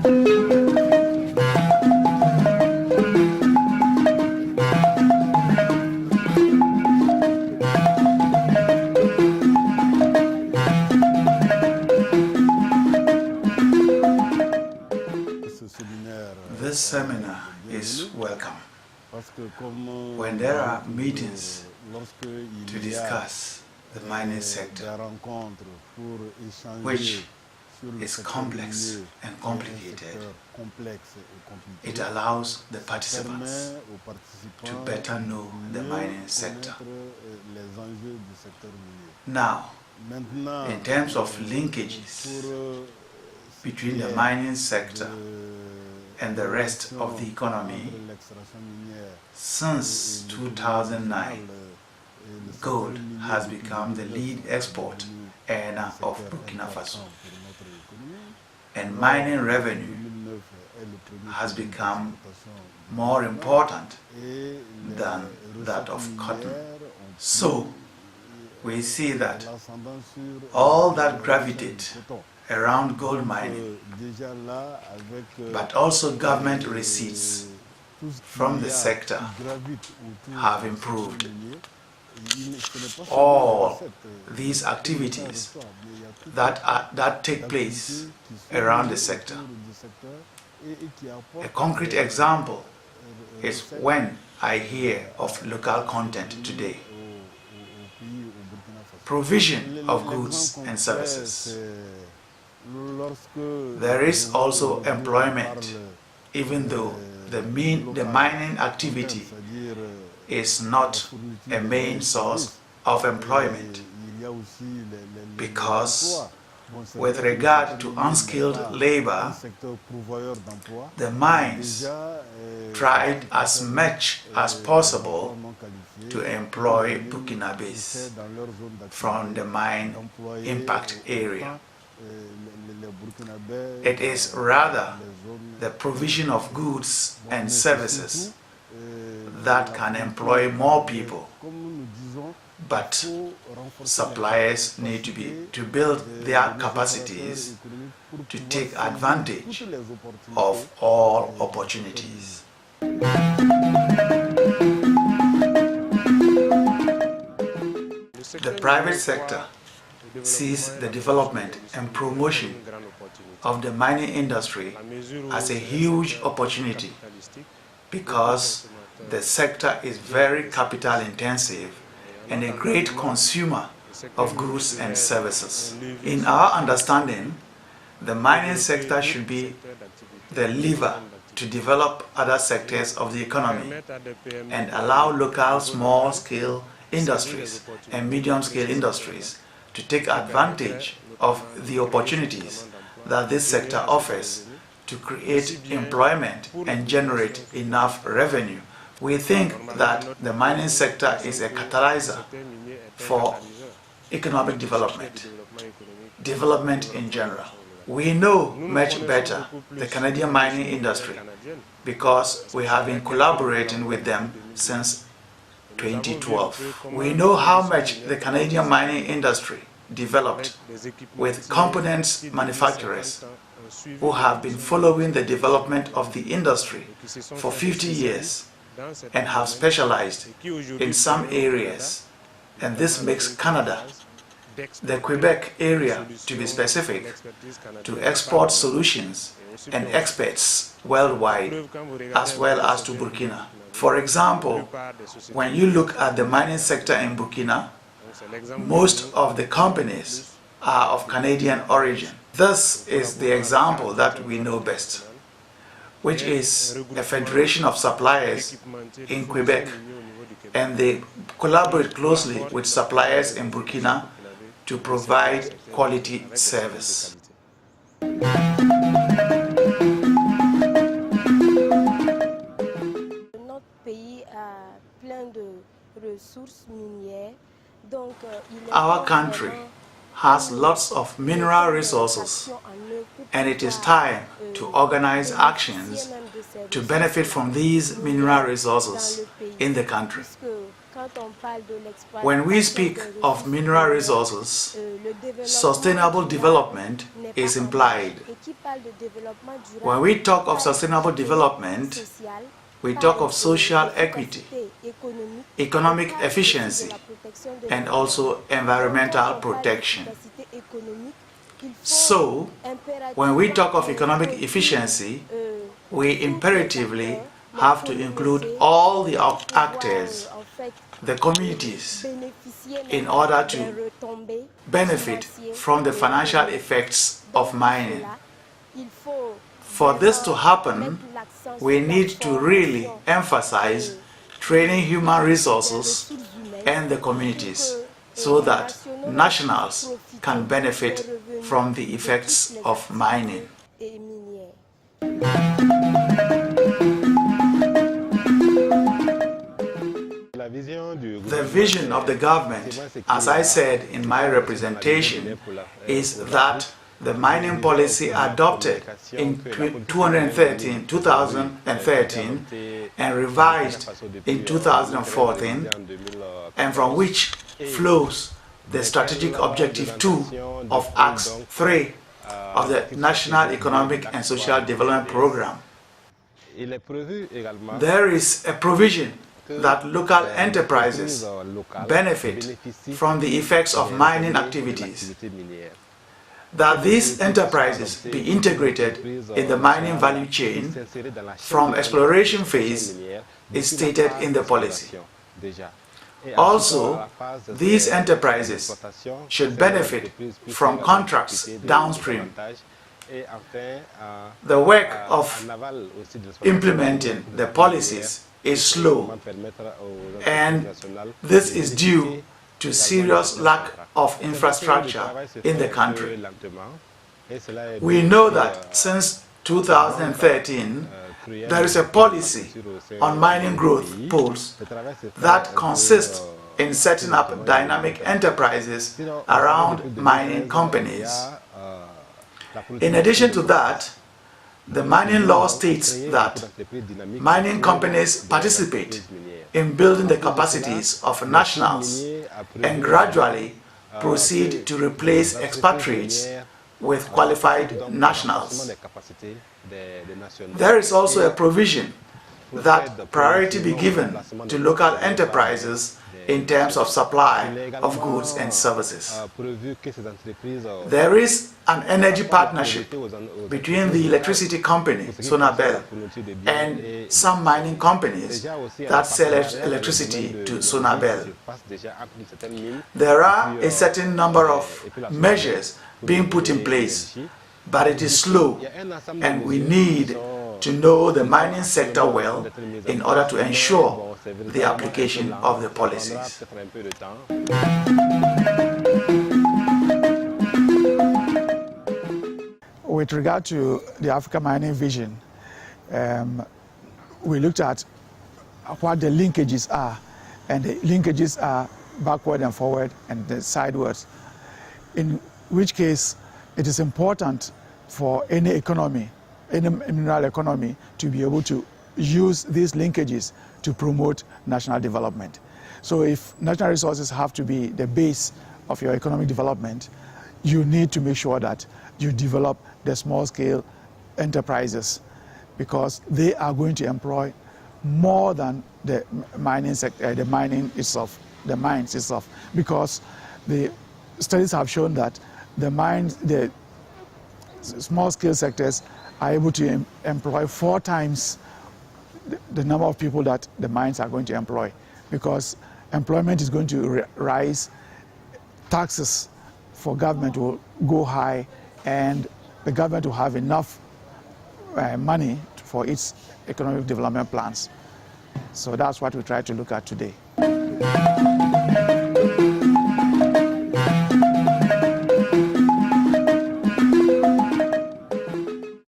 This seminar is welcome. When there are meetings to discuss the mining sector, which is complex and complicated, it allows the participants to better know the mining sector. Now, in terms of linkages between the mining sector and the rest of the economy, since 2009, gold has become the lead export earner of Burkina Faso, and mining revenue has become more important than that of cotton. So, we see that all that gravitate around gold mining, but also government receipts from the sector have improved. All these activities that take place around the sector. A concrete example is when I hear of local content today. Provision of goods and services. There is also employment, even though the mining activity is not a main source of employment, because with regard to unskilled labor, the mines tried as much as possible to employ Burkinabes from the mine impact area. It is rather the provision of goods and services that can employ more people, but suppliers need to build their capacities to take advantage of all opportunities. The private sector sees the development and promotion of the mining industry as a huge opportunity, because the sector is very capital intensive and a great consumer of goods and services. In our understanding, the mining sector should be the lever to develop other sectors of the economy and allow local small-scale industries and medium-scale industries to take advantage of the opportunities that this sector offers to create employment and generate enough revenue. We think that the mining sector is a catalyzer for economic development in general. We know much better the Canadian mining industry because we have been collaborating with them since 2012. We know how much the Canadian mining industry developed with components manufacturers who have been following the development of the industry for 50 years and have specialized in some areas, and this makes Canada, the Quebec area to be specific, to export solutions and experts worldwide as well as to Burkina. For example, when you look at the mining sector in Burkina, most of the companies are of Canadian origin. This is the example that we know best, which is a federation of suppliers in Quebec, and they collaborate closely with suppliers in Burkina to provide quality service. Our country has lots of mineral resources, and it is time to organize actions to benefit from these mineral resources in the country. When we speak of mineral resources, sustainable development is implied. When we talk of sustainable development, we talk of social equity, economic efficiency, and also environmental protection. So, when we talk of economic efficiency, we imperatively have to include all the actors, the communities, in order to benefit from the financial effects of mining. For this to happen, we need to really emphasize training human resources and the communities so that nationals can benefit from the effects of mining. The vision of the government, as I said in my representation, is that the mining policy adopted in 2013 and revised in 2014, and from which flows the strategic objective 2 of Acts 3 of the National Economic and Social Development Program. There is a provision that local enterprises benefit from the effects of mining activities, that these enterprises be integrated in the mining value chain from exploration phase is stated in the policy. Also, these enterprises should benefit from contracts downstream. The work of implementing the policies is slow, and this is due to serious lack of infrastructure in the country. We know that since 2013, there is a policy on mining growth pools that consists in setting up dynamic enterprises around mining companies. In addition to that, the mining law states that mining companies participate in building the capacities of nationals and gradually proceed to replace expatriates with qualified nationals. There is also a provision that priority be given to local enterprises in terms of supply of goods and services. There is an energy partnership between the electricity company, Sonabel, and some mining companies that sell electricity to Sonabel. There are a certain number of measures being put in place, but it is slow, and we need to know the mining sector well in order to ensure the application of the policies. With regard to the Africa Mining Vision, we looked at what the linkages are, and the linkages are backward and forward and the sidewards, in which case it is important for any economy, any mineral economy, to be able to use these linkages to promote national development. So if natural resources have to be the base of your economic development, you need to make sure that you develop the small-scale enterprises, because they are going to employ more than the mining sector, the mines itself, because the studies have shown that the small-scale sectors are able to employ 4 times the number of people that the mines are going to employ, because employment is going to rise, taxes for government will go high, and the government will have enough money for its economic development plans. So that's what we try to look at today.